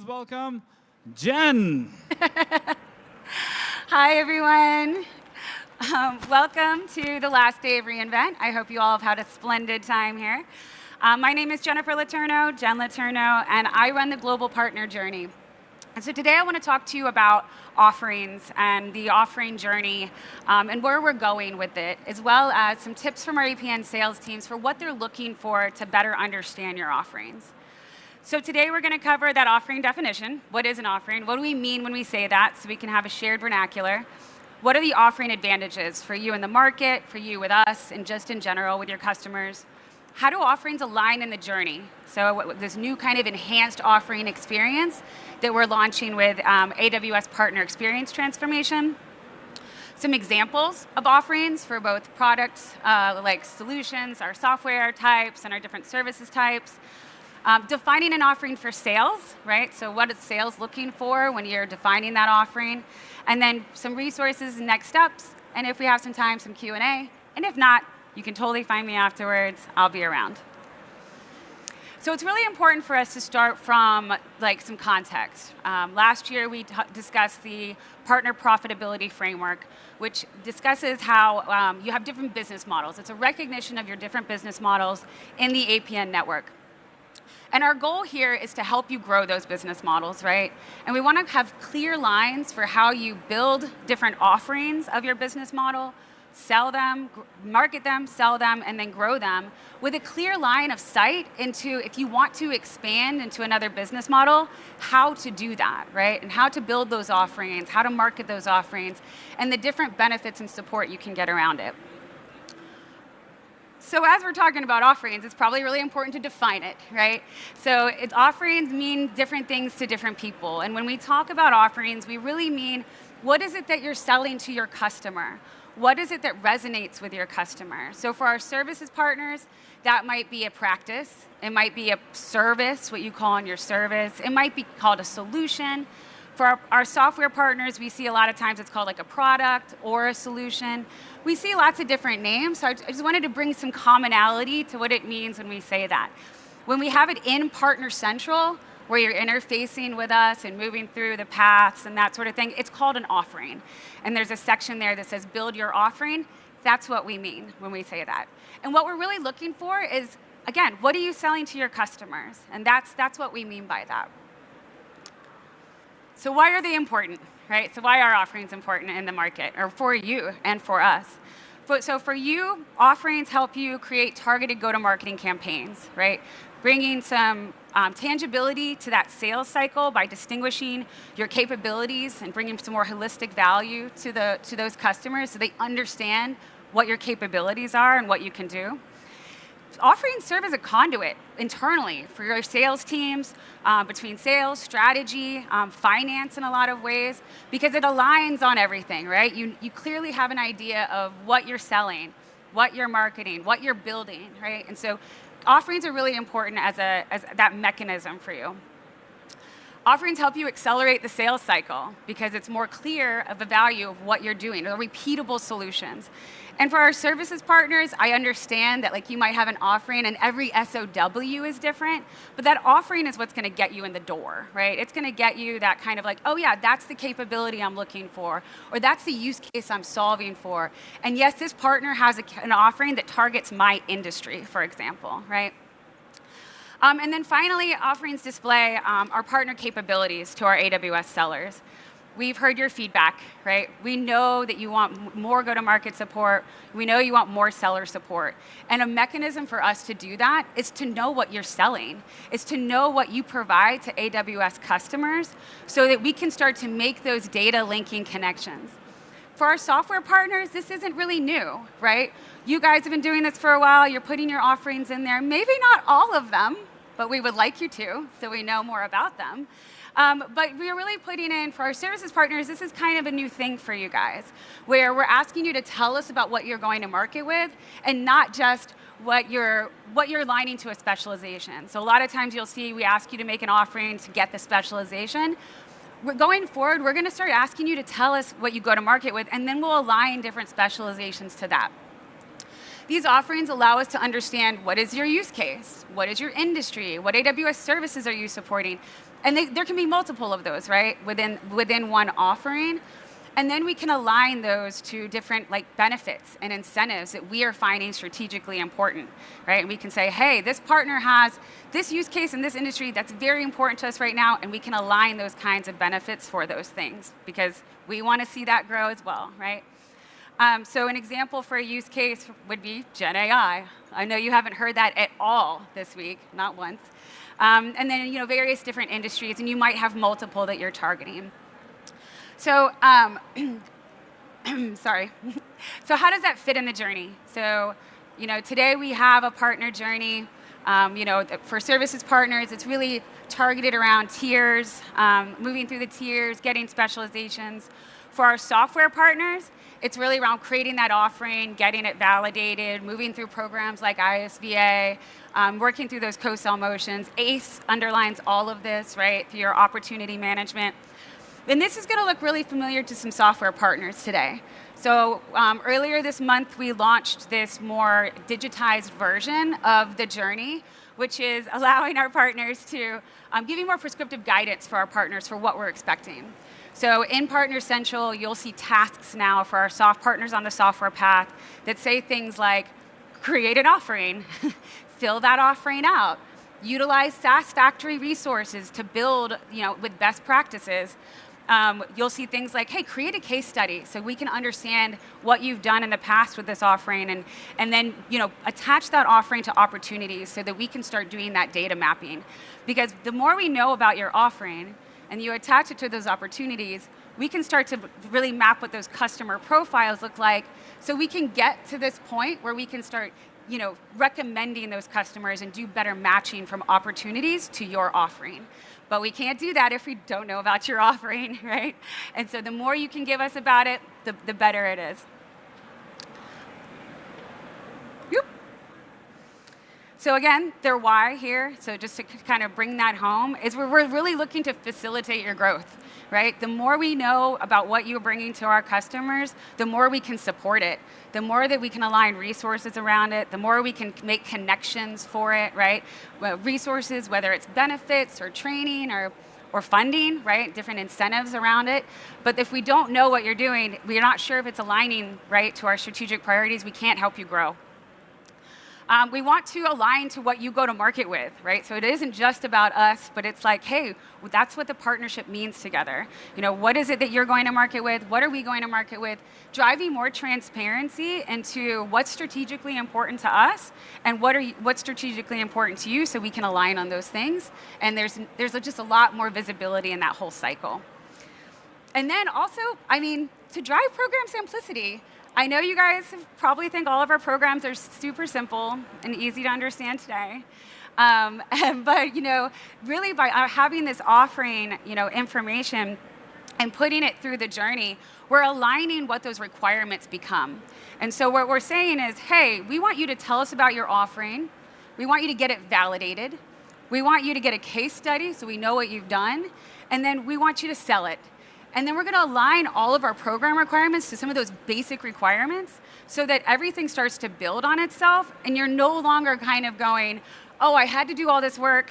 Please welcome Jen. Hi, everyone. Welcome to the last day of reInvent. I hope you all have had a splendid time here. My name is Jennifer Letourneau, Jen Letourneau, and I run the global partner journey. And so today I want to talk to you about offerings and the offering journey and where we're going with it, as well as some tips from our APN sales teams for what they're looking for to better understand your offerings. So today we're going to cover that offering definition. What is an offering? What do we mean when we say that, so we can have a shared vernacular? What are the offering advantages for you in the market, for you with us, and just in general with your customers? How do offerings align in the journey? So this new kind of enhanced offering experience that we're launching with AWS Partner Experience Transformation. Some examples of offerings for both products like solutions, our software types, and our different services types. Defining an offering for sales, right? So what is sales looking for when you're defining that offering? And then some resources and next steps. And if we have some time, some Q&A. And if not, you can totally find me afterwards. I'll be around. So it's really important for us to start from some context. Last year, we discussed the partner profitability framework, which discusses how you have different business models. It's a recognition of your different business models in the APN network. And our goal here is to help you grow those business models, right? And we want to have clear lines for how you build different offerings of your business model, sell them, market them, sell them, and then grow them with a clear line of sight into, if you want to expand into another business model, how to do that, right? And how to build those offerings, how to market those offerings, and the different benefits and support you can get around it. So as we're talking about offerings, it's probably really important to define it, right? So offerings mean different things to different people. And when we talk about offerings, we really mean, what is it that you're selling to your customer? What is it that resonates with your customer? So for our services partners, that might be a practice. It might be a service, what you call on your service. It might be called a solution. For our software partners, we see a lot of times it's called like a product or a solution. We see lots of different names, so I just wanted to bring some commonality to what it means when we say that. When we have it in Partner Central, where you're interfacing with us and moving through the paths and that sort of thing, it's called an offering. And there's a section there that says build your offering. That's what we mean when we say that. And what we're really looking for is, again, what are you selling to your customers? And that's what we mean by that. So why are they important, right? So why are offerings important in the market, or for you and for us? So for you, offerings help you create targeted go-to-marketing campaigns, right? Bringing some tangibility to that sales cycle by distinguishing your capabilities and bringing some more holistic value to those customers so they understand what your capabilities are and what you can do. Offerings serve as a conduit internally for your sales teams, between sales, strategy, finance in a lot of ways, because it aligns on everything, right? You clearly have an idea of what you're selling, what you're marketing, what you're building, right? And so offerings are really important as that mechanism for you. Offerings help you accelerate the sales cycle because it's more clear of the value of what you're doing, or repeatable solutions. And for our services partners, I understand that you might have an offering and every SOW is different, but that offering is what's going to get you in the door, right? It's going to get you that kind of oh yeah, that's the capability I'm looking for, or that's the use case I'm solving for. And yes, this partner has an offering that targets my industry, for example, right? And then finally, offerings display our partner capabilities to our AWS sellers. We've heard your feedback, right? We know that you want more go-to-market support. We know you want more seller support. And a mechanism for us to do that is to know what you're selling, is to know what you provide to AWS customers so that we can start to make those data linking connections. For our software partners, this isn't really new, right? You guys have been doing this for a while. You're putting your offerings in there. Maybe not all of them, but we would like you to, so we know more about them. But we're really putting in, for our services partners, this is kind of a new thing for you guys, where we're asking you to tell us about what you're going to market with, and not just what you're aligning to a specialization. So a lot of times you'll see we ask you to make an offering to get the specialization. Going forward, we're going to start asking you to tell us what you go to market with, and then we'll align different specializations to that. These offerings allow us to understand what is your use case, what is your industry, what AWS services are you supporting, And there can be multiple of those, right, within one offering. And then we can align those to different benefits and incentives that we are finding strategically important, right? And we can say, hey, this partner has this use case in this industry that's very important to us right now, and we can align those kinds of benefits for those things because we want to see that grow as well, right? So an example for a use case would be Gen AI. I know you haven't heard that at all this week, not once. And then various different industries, and you might have multiple that you're targeting. So, sorry. So how does that fit in the journey? So, today we have a partner journey. For services partners, it's really targeted around tiers, moving through the tiers, getting specializations. For our software partners, it's really around creating that offering, getting it validated, moving through programs like ISVA, working through those co-sell motions. ACE underlines all of this, right, through your opportunity management. And this is going to look really familiar to some software partners today. So earlier this month, we launched this more digitized version of the journey, which is allowing our partners to give you more prescriptive guidance for our partners for what we're expecting. So in Partner Central, you'll see tasks now for our soft partners on the software path that say things like, create an offering, fill that offering out, utilize SaaS factory resources to build with best practices. You'll see things like, hey, create a case study so we can understand what you've done in the past with this offering and then attach that offering to opportunities so that we can start doing that data mapping. Because the more we know about your offering and you attach it to those opportunities, we can start to really map what those customer profiles look like so we can get to this point where we can start recommending those customers and do better matching from opportunities to your offering. But we can't do that if we don't know about your offering, right? And so the more you can give us about it, the better it is. Yep. So again, their why here, so just to kind of bring that home, is we're really looking to facilitate your growth, right? The more we know about what you're bringing to our customers, the more we can support it. The more that we can align resources around it, the more we can make connections for it, right? Resources, whether it's benefits or training or funding, right? Different incentives around it. But if we don't know what you're doing, we're not sure if it's aligning, right, to our strategic priorities, we can't help you grow. We want to align to what you go to market with, right? So it isn't just about us, but it's like, hey, that's what the partnership means together. What is it that you're going to market with? What are we going to market with? Driving more transparency into what's strategically important to us and what's strategically important to you so we can align on those things. And there's just a lot more visibility in that whole cycle. And then also, to drive program simplicity, I know you guys probably think all of our programs are super simple and easy to understand today. But really by having this offering, information and putting it through the journey, we're aligning what those requirements become. And so what we're saying is, hey, we want you to tell us about your offering. We want you to get it validated. We want you to get a case study so we know what you've done. And then we want you to sell it. And then we're going to align all of our program requirements to some of those basic requirements so that everything starts to build on itself and you're no longer kind of going, oh, I had to do all this work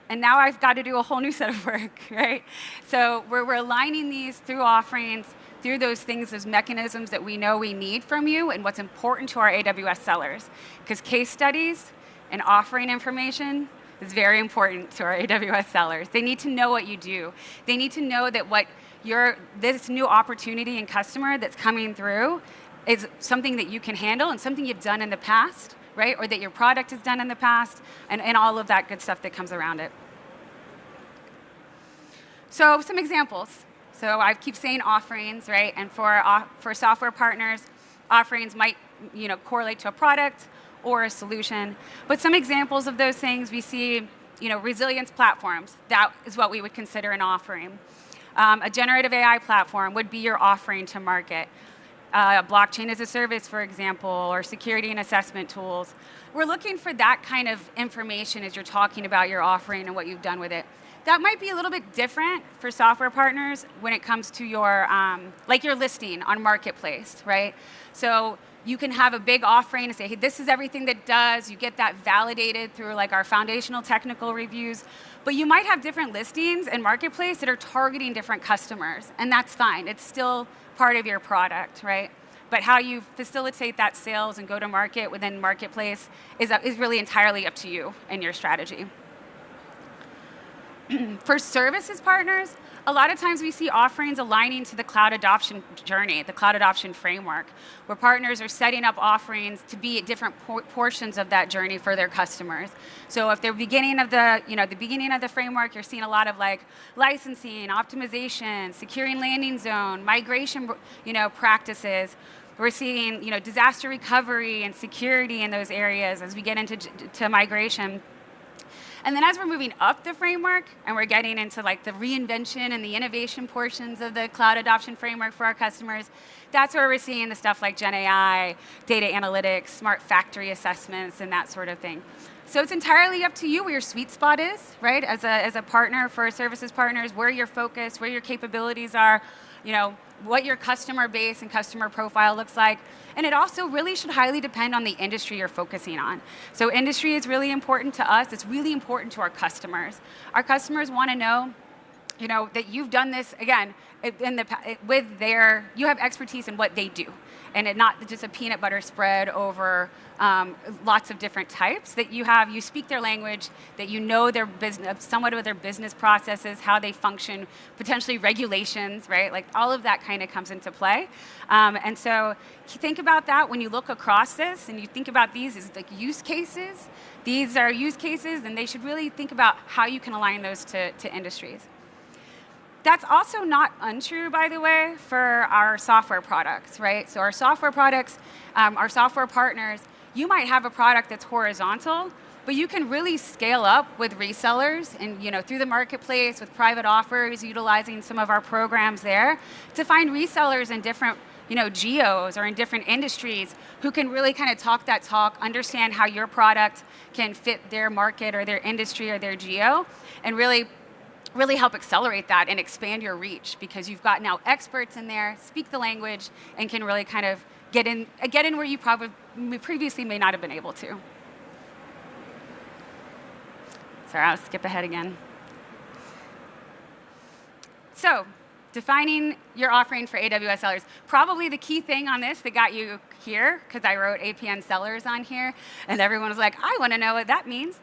and now I've got to do a whole new set of work, right? So we're aligning these through offerings, through those things, those mechanisms that we know we need from you and what's important to our AWS sellers. Because case studies and offering information is very important to our AWS sellers. They need to know what you do. They need to know that this new opportunity and customer that's coming through is something that you can handle and something you've done in the past, right? Or that your product has done in the past, and all of that good stuff that comes around it. So some examples. So I keep saying offerings, right? And for software partners, offerings might correlate to a product or a solution. But some examples of those things we see, resilience platforms. That is what we would consider an offering. A generative AI platform would be your offering to market. Blockchain as a service, for example, or security and assessment tools. We're looking for that kind of information as you're talking about your offering and what you've done with it. That might be a little bit different for software partners when it comes to your, your listing on Marketplace, right? So You can have a big offering and say, hey, this is everything that does. You get that validated through like our foundational technical reviews. But you might have different listings in Marketplace that are targeting different customers, and that's fine. It's still part of your product, right? But how you facilitate that sales and go to market within Marketplace is really entirely up to you and your strategy. For services partners, a lot of times we see offerings aligning to the cloud adoption journey, the cloud adoption framework, where partners are setting up offerings to be at different portions of that journey for their customers. So if they're beginning of the beginning of the framework, you're seeing a lot of like licensing, optimization, securing landing zone, migration, practices. We're seeing, disaster recovery and security in those areas as we get into migration. And then as we're moving up the framework and we're getting into like the reinvention and the innovation portions of the cloud adoption framework for our customers, that's where we're seeing the stuff like Gen AI, data analytics, smart factory assessments, and that sort of thing. So it's entirely up to you where your sweet spot is, right? As a partner for services partners, where your focus, where your capabilities are, what your customer base and customer profile looks like. And it also really should highly depend on the industry you're focusing on. So industry is really important to us. It's really important to our customers. Our customers want to know, that you've done this, again, you have expertise in what they do. And it not just a peanut butter spread over lots of different types, that you speak their language, that you know their business, somewhat of their business processes, how they function, potentially regulations, right? Like all of that kind of comes into play. And so think about that when you look across this and you think about these as like use cases. These are use cases, and they should really think about how you can align those to industries. That's also not untrue, by the way, for our software products, right? So our software products, our software partners, you might have a product that's horizontal, but you can really scale up with resellers and through the marketplace with private offers, utilizing some of our programs there to find resellers in different geos or in different industries who can really kind of talk that talk, understand how your product can fit their market or their industry or their geo, and really help accelerate that and expand your reach, because you've got now experts in there, speak the language, and can really kind of get in where you probably previously may not have been able to. Sorry, I'll skip ahead again. So, defining your offering for AWS sellers. Probably the key thing on this that got you here, because I wrote APN sellers on here, and everyone was like, I want to know what that means.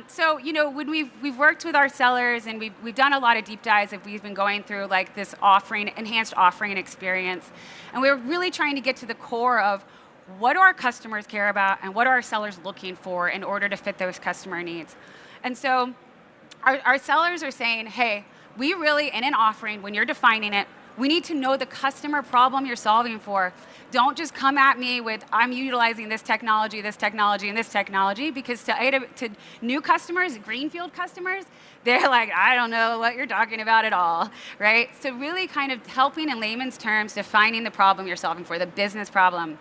So, when we've worked with our sellers, and we've done a lot of deep dives, if we've been going through like this enhanced offering experience, and we're really trying to get to the core of what do our customers care about, and what are our sellers looking for in order to fit those customer needs. And so our sellers are saying, hey, we really, in an offering, when you're defining it, we need to know the customer problem you're solving for. Don't just come at me with, I'm utilizing this technology, and this technology, because to new customers, greenfield customers, they're like, I don't know what you're talking about at all, right? So really kind of helping in layman's terms, defining the problem you're solving for, the business problem.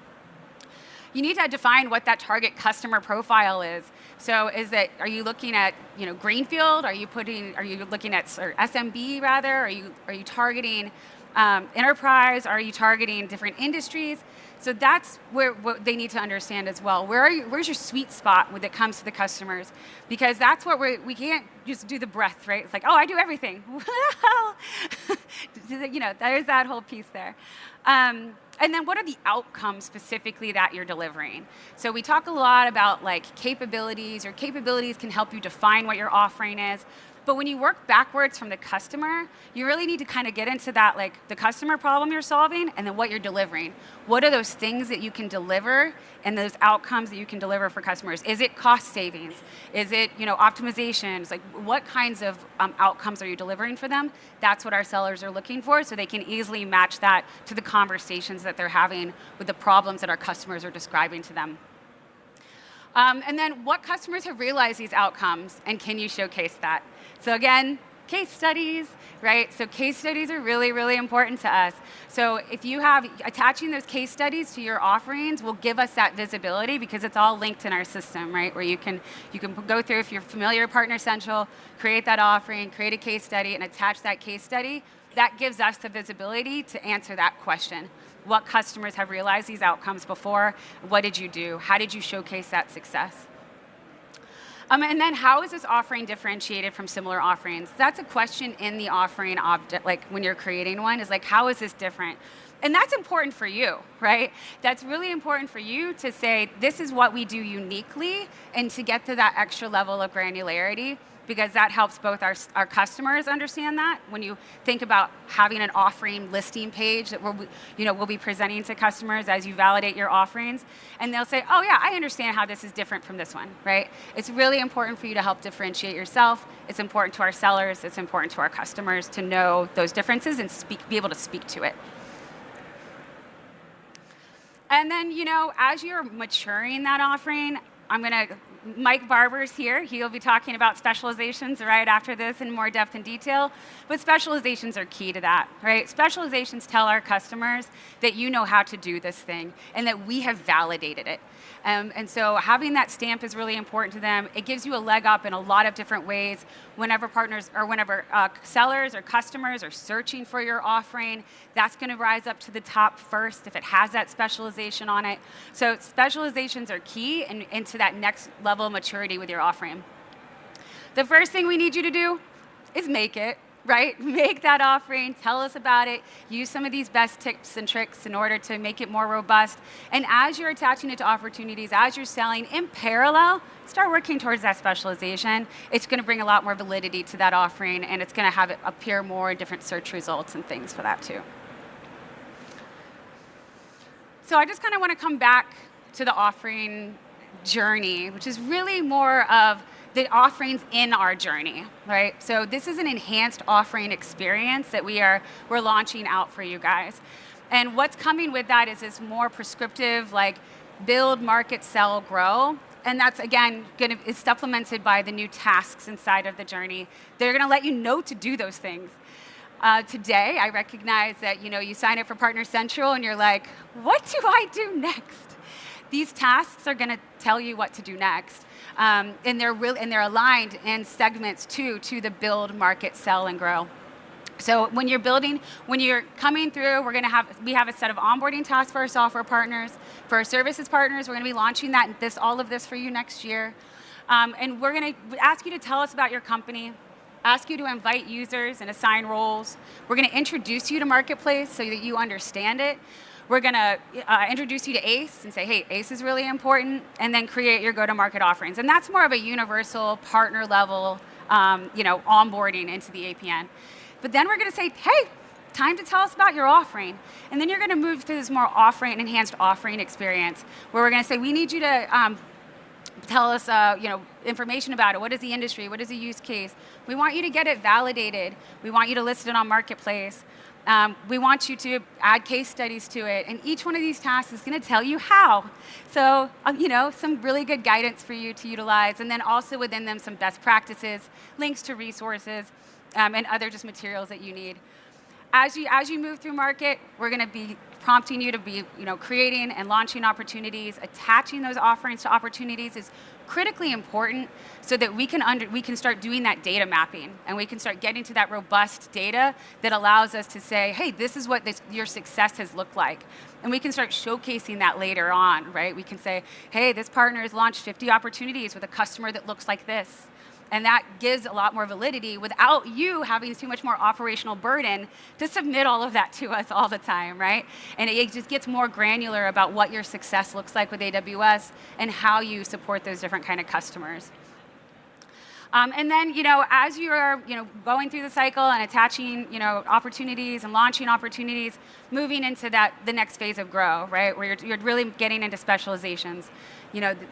You need to define what that target customer profile is. So are you looking at greenfield? Are you looking at SMB rather? Are you targeting enterprise? Are you targeting different industries? So that's what they need to understand as well. Where's your sweet spot when it comes to the customers? Because that's what we can't just do the breadth, right? It's like, oh, I do everything. There's that whole piece there. And then what are the outcomes specifically that you're delivering? So we talk a lot about like capabilities. Your capabilities can help you define what your offering is. But when you work backwards from the customer, you really need to kind of get into that, like the customer problem you're solving and then what you're delivering. What are those things that you can deliver and those outcomes that you can deliver for customers? Is it cost savings? Is it optimizations? Like what kinds of outcomes are you delivering for them? That's what our sellers are looking for, so they can easily match that to the conversations that they're having with the problems that our customers are describing to them. And then what customers have realized these outcomes, and can you showcase that? So again, case studies, right? So case studies are really, really important to us. So if you have, attaching those case studies to your offerings will give us that visibility, because it's all linked in our system, right? Where you can go through, if you're familiar with Partner Central, create that offering, create a case study, and attach that case study that gives us the visibility to answer that question. What customers have realized these outcomes before? What did you do? How did you showcase that success? And then how is this offering differentiated from similar offerings? That's a question in the offering object, like when you're creating one, is like, how is this different? And that's important for you, right? That's really important for you to say, this is what we do uniquely, and to get to that extra level of granularity, because that helps both our customers understand that. When you think about having an offering listing page that we'll be presenting to customers as you validate your offerings, and they'll say, oh yeah, I understand how this is different from this one, right? It's really important for you to help differentiate yourself. It's important to our sellers, it's important to our customers to know those differences and be able to speak to it. And then, as you're maturing that offering, Mike Barber's here. He'll be talking about specializations right after this in more depth and detail. But specializations are key to that, right? Specializations tell our customers that you know how to do this thing and that we have validated it. And so having that stamp is really important to them. It gives you a leg up in a lot of different ways whenever sellers or customers are searching for your offering. That's going to rise up to the top first if it has that specialization on it. So specializations are key into that next level of maturity with your offering. The first thing we need you to do is make it. Right? Make that offering, tell us about it, use some of these best tips and tricks in order to make it more robust. And as you're attaching it to opportunities, as you're selling in parallel, start working towards that specialization. It's going to bring a lot more validity to that offering, and it's going to have it appear more in different search results and things for that too. So I just kind of want to come back to the offering journey, which is really more of the offerings in our journey, right? So this is an enhanced offering experience that we're launching out for you guys. And what's coming with that is this more prescriptive, like build, market, sell, grow. And that's, again, is supplemented by the new tasks inside of the journey. They're going to let you know to do those things. Today, I recognize that you sign up for Partner Central and you're like, what do I do next? These tasks are going to tell you what to do next. And they're aligned in segments to the build, market, sell, and grow. So when you're coming through, we have a set of onboarding tasks for our software partners. For our services partners, we're going to be launching all of this for you next year. And we're going to ask you to tell us about your company, ask you to invite users and assign roles. We're going to introduce you to Marketplace so that you understand it. We're going to introduce you to ACE and say, hey, ACE is really important, and then create your go-to-market offerings. And that's more of a universal partner level onboarding into the APN. But then we're going to say, hey, time to tell us about your offering. And then you're going to move to this more enhanced offering experience where we're going to say, we need you to tell us information about it. What is the industry? What is the use case? We want you to get it validated. We want you to list it on Marketplace. We want you to add case studies to it, and each one of these tasks is going to tell you how. So, some really good guidance for you to utilize, and then also within them some best practices, links to resources, and other just materials that you need. As you move through market, we're going to be prompting you to be, creating and launching opportunities. Attaching those offerings to opportunities is critically important so that we can start doing that data mapping, and we can start getting to that robust data that allows us to say, hey, this is what your success has looked like. And we can start showcasing that later on, right? We can say, hey, this partner has launched 50 opportunities with a customer that looks like this. And that gives a lot more validity without you having too much more operational burden to submit all of that to us all the time, right? And it just gets more granular about what your success looks like with AWS and how you support those different kind of customers. And then, as you're, going through the cycle and attaching, opportunities and launching opportunities, moving into the next phase of grow, right, where you're really getting into specializations.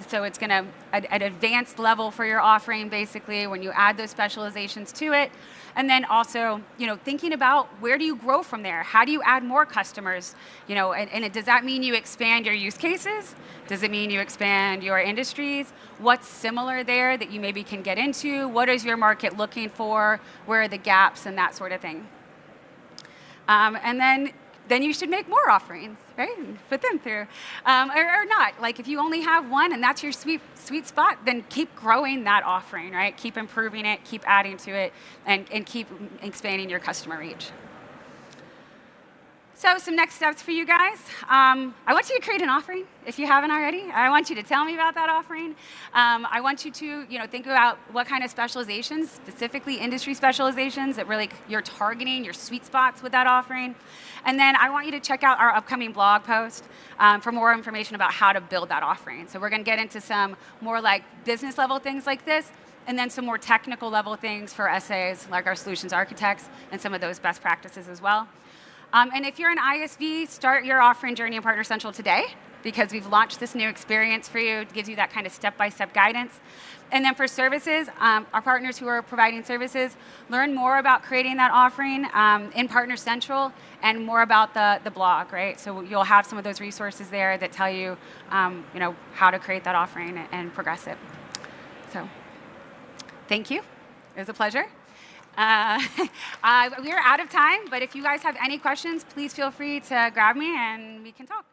So it's going to an advanced level for your offering, basically, when you add those specializations to it. And then also, thinking about where do you grow from there? How do you add more customers? Does that mean you expand your use cases? Does it mean you expand your industries? What's similar there that you maybe can get into? What is your market looking for? Where are the gaps and that sort of thing? And then you should make more offerings, right? And put them through. Or not. Like if you only have one and that's your sweet spot, then keep growing that offering, right? Keep improving it, keep adding to it, and keep expanding your customer reach. So some next steps for you guys. I want you to create an offering if you haven't already. I want you to tell me about that offering. I want you to think about what kind of specializations, specifically industry specializations that really you're targeting, your sweet spots with that offering. And then I want you to check out our upcoming blog post for more information about how to build that offering. So we're going to get into some more like business level things like this, and then some more technical level things for SAs, like our solutions architects, and some of those best practices as well. And if you're an ISV, start your offering journey in Partner Central today, because we've launched this new experience for you. It gives you that kind of step-by-step guidance. And then for services, our partners who are providing services, learn more about creating that offering in Partner Central and more about the blog, right? So you'll have some of those resources there that tell you, how to create that offering and progress it. So thank you. It was a pleasure. We're out of time, but if you guys have any questions, please feel free to grab me and we can talk.